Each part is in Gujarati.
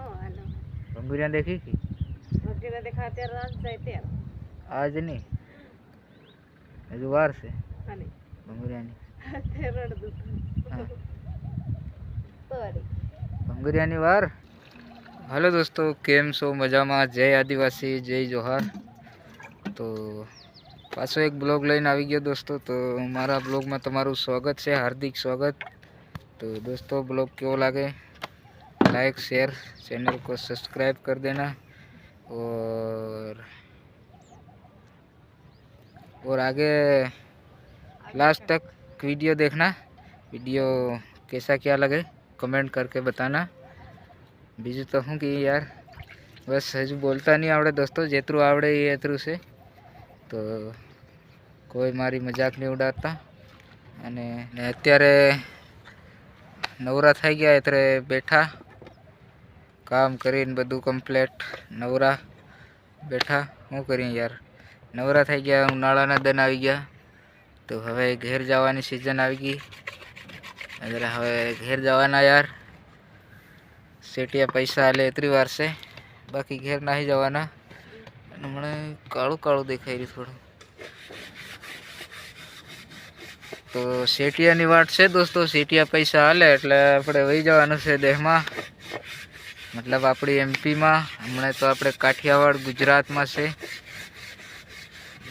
भंगुरिया देखी की आज नहीं हजू वार से भंगुरिया भंगुरिया वार। हेलो दोस्तों, केम छो? मजा में? जय आदिवासी, जय जोहार। तो पाछो एक ब्लॉग लईने आवी गयो दोस्तों। तो मारा ब्लॉग में तमारू स्वागत है, हार्दिक स्वागत। तो दोस्तों ब्लॉग क्यों लगे लाइक शेयर, चैनल को सब्सक्राइब कर देना और आगे लास्ट तक वीडियो देखना। वीडियो कैसा क्या लगे कमेंट करके बताना। बीजू तो हूँ कि यार बस हजू बोलता नहीं आवड़े दोस्तों, जेतरू आवड़े एतरू से। तो कोई मारी मजाक नहीं उड़ाता। अने अत्यारे नवरा थई गया एतरे बैठा काम करीने बधु कम्प्लीट नवरा बैठा। शू करिए यार, नवरा थई गया, उनाळाना दिन आई गया। तो हवे घेर जवानी सीजन आई गई એટલે હવે ઘેર જવાના યાર। સેટિયા પૈસા આલે એટલી વાર છે, બાકી ઘેર નહીં જવાના। મને કાળું કાળું દેખાઈ રહ્યું થોડું। તો સેટિયાની વાટ છે દોસ્તો, સેટિયા પૈસા આલે એટલે આપણે વહી જવાનું છે દેહમાં, मतलब अपनी एमपी में। हमने तो अपने काठियावाड़ गुजरात में से,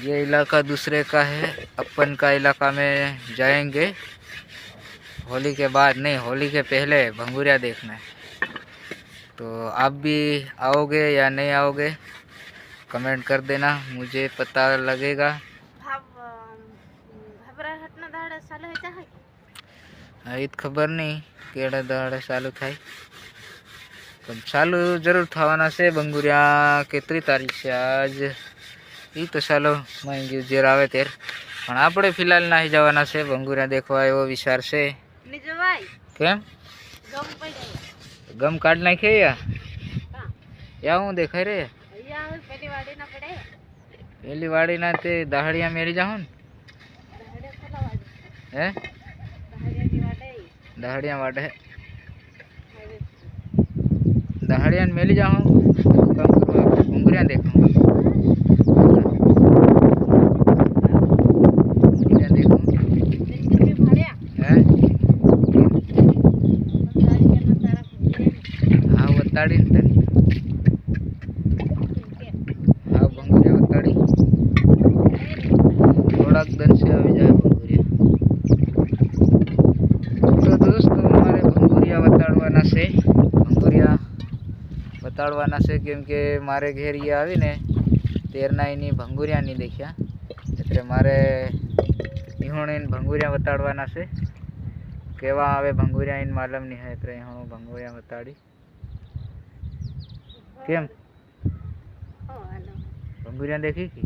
ये इलाका दूसरे का है। अपन का इलाका में जाएंगे होली के बाद, नहीं होली के पहले भंगुरिया देखना है। तो आप भी आओगे या नहीं आओगे कमेंट कर देना, मुझे पता लगेगा। ईद खबर नहीं केड़ा दाड़े चालू थाय, चालू जरूर थवाना से। भंगुरिया केतरी तारीख से आज ई तो चालो महंगी जेर आवे तेर, पण आपणे फिलहाल नहीं जवाना से भंगुरिया देखवा एवो विचार से। केम गम काढ नाखे या हूँ देखाय रे पहली वाड़ी ना ते दहाड़िया मेरी जाऊँ है दहाड़िया वाटे दहाड़िया मेली जाऊँ काम करवा भंगुरिया देखूँ हाँ बताड़ी हाँ भंगुरिया बताड़ी थोड़ा दिन से आ जाए भंगुरिया। तो दोस्तों हमारे भंगुरिया बताड़वाना से, भंगुरिया बताड़वाना से केम के मारे घेर ये आवी ने तेरना नहीं भंगुरिया नहीं देखा, એટલે મારે इहोणे भंगुरिया बताड़वाना से। केवा आवे भंगुरिया इन मालूम नहीं है, એટલે इहोणो भंगुरिया बताड़ी। केम भंगुरिया देखी की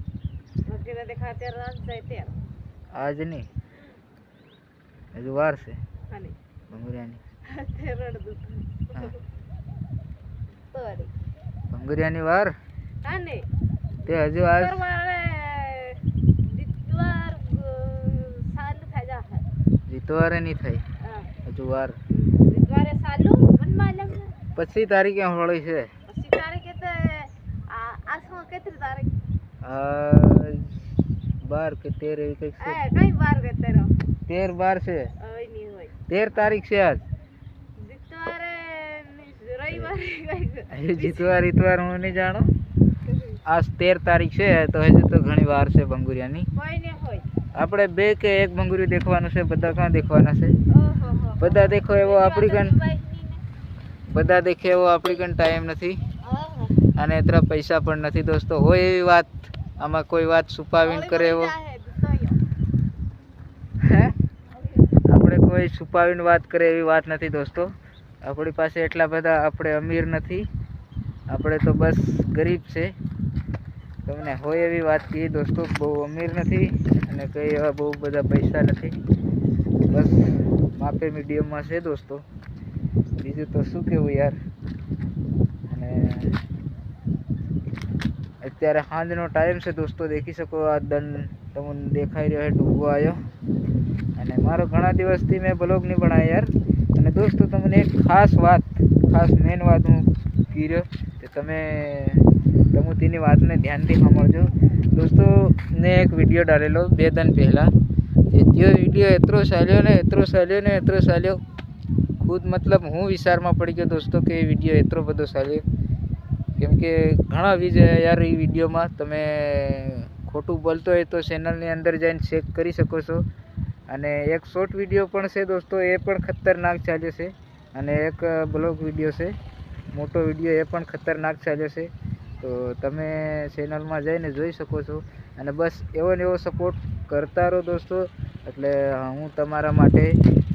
आज नहीं हजू वार से भंगुरिया भंगुरिया वार ते हजू आज जितवारे नहीं थई हजू वार 25 तारीखे होली छे। आज 12 के 13 कई 13 से 13 तारीख से आज जितवार इतवार हूँ नहीं जानो। आज 13 तारीख से है तो हजू तो घनी वार से भंगुरिया नी। આપણે બે કે એક ભંગુરી देखवानो છે, બધા કાં देखवाना છે? બધા देखो એવો આપણી કન, બધા देखे એવો આપણી કન टाइम નથી અને એતરા પૈસા પણ નથી दोस्तों। હોય એવી વાત આમાં કોઈ વાત છુપાવીને કરે એવો હે, આપણે કોઈ છુપાવીને વાત કરે એવી વાત નથી दोस्तों। આપણી પાસે એટલા બધા આપણે અમીર નથી, આપણે તો બસ ગરીબ છે। તમને હોય એવી વાત કહીએ दोस्तों, બહુ અમીર નથી અને કઈ એવા બહુ બધા પૈસા નથી, બસ માપે મીડિયમમાં છે दोस्तों। બીજું તો શું કહેવું યાર। અને અત્યારે સાંજનો ટાઈમ છે दोस्तों, देखी શકો આ દન તમને દેખાઈ રહ્યો છે, ડૂબો આવ્યો। અને મારો ઘણા દિવસથી મેં બ્લોગ નહીં બનાવ્યો યાર। અને दोस्तों તમને એક ખાસ મેન વાત હું કર્યો તો તમે તેની વાતને ધ્યાનથી સાંભળજો દોસ્તો. ને એક વિડીયો ડાલેલો 2 દિન પહેલાં, તે વિડીયો એટલો ચાલ્યો ખુદ મતલબ હું વિચારમાં પડી ગયો દોસ્તો કે એ વિડીયો એટલો બધો ચાલ્યો, કેમ કે ઘણા વ્યૂઝ યાર એ વિડીયોમાં. તમે ખોટું બોલતો હોય તો ચેનલની અંદર જઈને ચેક કરી શકો છો. અને એક શોર્ટ વિડીયો પણ છે દોસ્તો, એ પણ ખતરનાક ચાલ્યો છે. અને એક બ્લોગ વિડીયો છે, મોટો વિડીયો, એ પણ ખતરનાક ચાલ્યો છે. તો તમે ચેનલમાં જઈને જોઈ શકો છો. અને બસ એવો ને એવો સપોર્ટ કરતા રહો દોસ્તો, એટલે હું તમારા માટે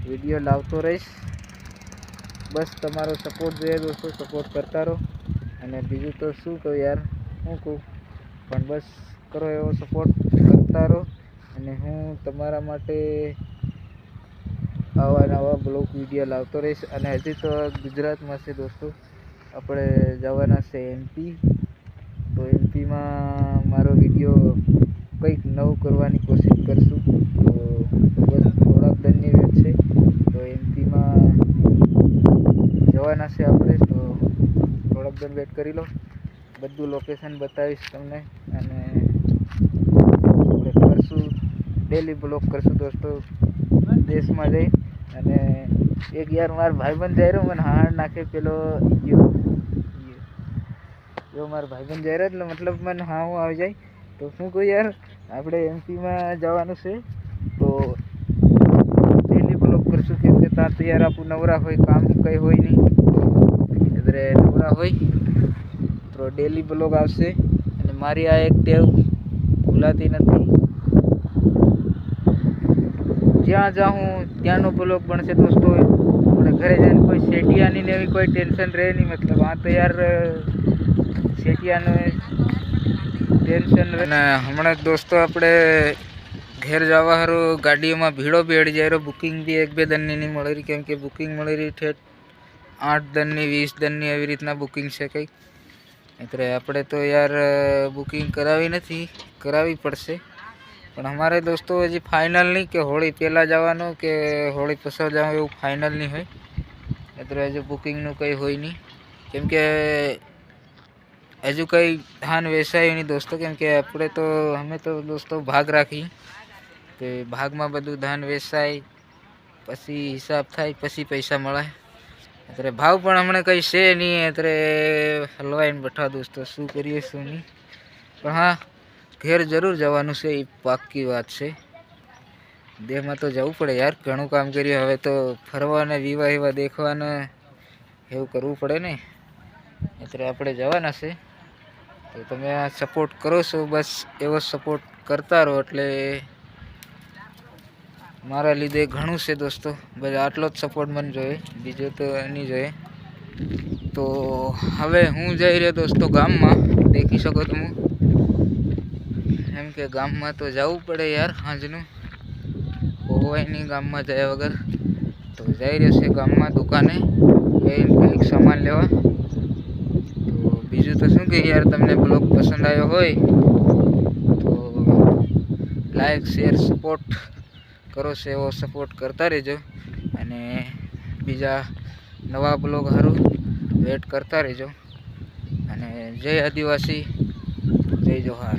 વિડીયો લાવતો રહીશ. બસ તમારો સપોર્ટ જોઈએ દોસ્તો, સપોર્ટ કરતા રહો. અને બીજું તો શું કહું યાર, શું કહું, પણ બસ કરો એવો સપોર્ટ કરતા રહો. અને હું તમારા માટે આવા નવા બ્લોગ વિડીયો લાવતો રહીશ. અને હજી તો ગુજરાતમાં છે દોસ્તો, આપણે જવાના છે MP. તો MPમાં મારો વિડીયો કંઈક નવું કરવાની કોશિશ કરશું. તો બસ થોડાક દિનની વેટ છે, તો MPમાં જવાના છે આપણે. તો થોડાક દિન વેટ કરી લો, બધું લોકેશન બતાવીશ તમને. અને આપણે કરશું ડેલી બ્લોગ કરશું દોસ્તો, દેશમાં જઈ. અને એક યાર મારો ભાઈબંધ જઈ રહ્યો, મને હાડ નાખે પેલો જો મારો ભાઈબંધ જઈ રહ્યો એટલે મતલબ મને હા હું આવી જાય. તો શું કહું યાર, આપણે MPમાં જવાનું છે, તો ડેલી બ્લોગ કરશું. કેમ કે ત્યાં તો યાર આપણું નવરા હોય, કામ કંઈ હોય નહીં, એટલે નવરા હોય તો ડેલી બ્લોગ આવશે. અને મારી આ એક ટેવ ભૂલાતી નથી, જ્યાં જાઉં ત્યાંનો બ્લોગ બનશે દોસ્તો. આપણે ઘરે જઈને કોઈ સેટિયાની ને એવી કોઈ ટેન્શન રહે નહીં. મતલબ આ તો યાર સેટિયાનું ટેન્શન રહે. અને હમણાં દોસ્તો આપણે ઘેર જવા સારું ગાડીઓમાં ભીડો બી અડી જાય રહ્યો. બુકિંગ બી 1-2 દિનની નહીં મળી રહી, કેમ કે બુકિંગ મળી રહી ઠેઠ 8 દિનની 20 દિનની એવી રીતના બુકિંગ છે કંઈક. એટલે આપણે તો યાર બુકિંગ કરાવી નથી, કરાવવી પડશે. પણ અમારે દોસ્તો હજી ફાઇનલ નહીં કે હોળી પહેલાં જવાનું કે હોળી પછી જવાનું, એવું ફાઇનલ નહીં હોય. એટલે હજુ બુકિંગનું કંઈ હોય નહીં, કેમ કે હજુ કંઈ ધાન વેચાયું નહીં દોસ્તો. કેમ કે આપણે તો અમે તો દોસ્તો ભાગ રાખી, કે ભાગમાં બધું ધાન વેચાય, પછી હિસાબ થાય, પછી પૈસા મળે. એટલે ભાવ પણ હમણાં કંઈ છે નહીં, એટલે હલવાઈને બેઠા દોસ્તો, શું કરીએ શું નહીં. પણ હા, ઘેર જરૂર જવાનું છે, એ પાક્કી વાત છે. દેહમાં તો જવું પડે યાર, ઘણું કામ કર્યું. હવે તો ફરવાને વિવાહ દેખવાને એવું કરવું પડે ને, એટલે આપણે જવાના છે. તો તમે આ સપોર્ટ કરો છો, બસ એવો સપોર્ટ કરતા રહો, એટલે મારા લીધે ઘણું છે દોસ્તો. બસ આટલો જ સપોર્ટ મને જોઈએ, બીજો તો નહીં જોઈએ. તો હવે હું જઈ રહ્યો દોસ્તો ગામમાં, દેખી શકો તમે. એમ કે ગામમાં તો જવું પડે યાર, સાંજનું હોય નહીં ગામમાં જાય વગર. તો જઈ રહ્યો છે ગામમાં દુકાને કંઈક સામાન લેવા. તો બીજું તો શું કે યાર, તમને બ્લોગ પસંદ આવ્યો હોય તો લાઈક શેર સપોર્ટ કરો છો, એવો સપોર્ટ કરતા રહેજો. અને બીજા નવા બ્લોગ સારું વેટ કરતા રહેજો. અને જય આદિવાસી, જય જોહાર.